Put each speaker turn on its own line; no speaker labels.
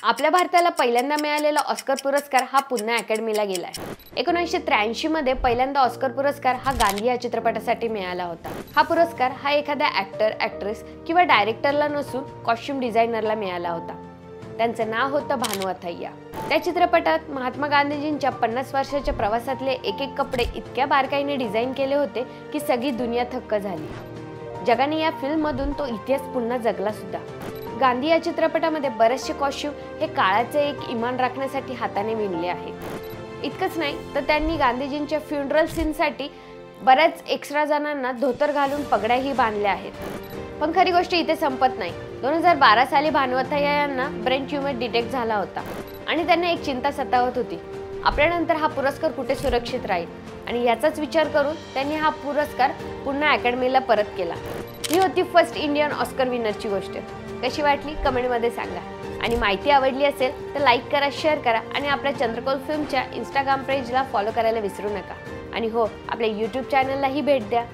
आपल्या भारताला पहिल्यांदा मिळालेला ऑस्कर पुरस्कार हा पुन्हा अकॅडमीला गेलाय। 1983 मध्ये पहिल्यांदा ऑस्कर पुरस्कार हा गांधी या चित्रपटासाठी मिळाला होता। हा पुरस्कार हा एखाद्या ॲक्टर, ॲक्ट्रेस किंवा डायरेक्टरला नसून कॉस्ट्यूम डिझायनरला मिळाला होता। त्यांचं नाव होतं भानू अथय्या। त्या चित्रपटात महात्मा गांधीजींच्या 50 वर्षाच्या प्रवासातले एक एक कपडे इतक्या बारकाईने डिझाईन केले होते की सगळी दुनिया थक्क झाली। जगाने या फिल्ममधून तो इतिहास पुन्हा जगला सुद्धा। गांधी या चित्रपटामध्ये बरेचसे कॉस्ट्यूम हे काळाचे एक इमान राखण्यासाठी हाताने विणले आहेत। इतकंच नाही तर त्यांनी गांधीजींच्या फ्युनरल सीनसाठी बऱ्याच एक्स्ट्रा जणांना धोतर घालून पगड्याही बांधल्या आहेत। पण खरी गोष्ट इथे संपत नाही। 2012 साली भानू अथय्या यांना ब्रेन ट्यूमर डिटेक्ट झाला होता आणि त्यांना एक चिंता सतावत होती, आपल्यानंतर हा पुरस्कार कुठे सुरक्षित राहील। आणि याचाच विचार करून त्यांनी हा पुरस्कार पुन्हा अकॅडमीला परत केला। ही होती फर्स्ट इंडियन ऑस्कर विनरची गोष्ट। कशी वाटली कमेंटमध्ये सांगा आणि माहिती आवडली असेल तर लाईक करा, शेअर करा आणि आपल्या चंद्रकोल फिल्मच्या इंस्टाग्राम पेजला फॉलो करायला विसरू नका। आणि हो, आपल्या YouTube चॅनललाही भेट द्या।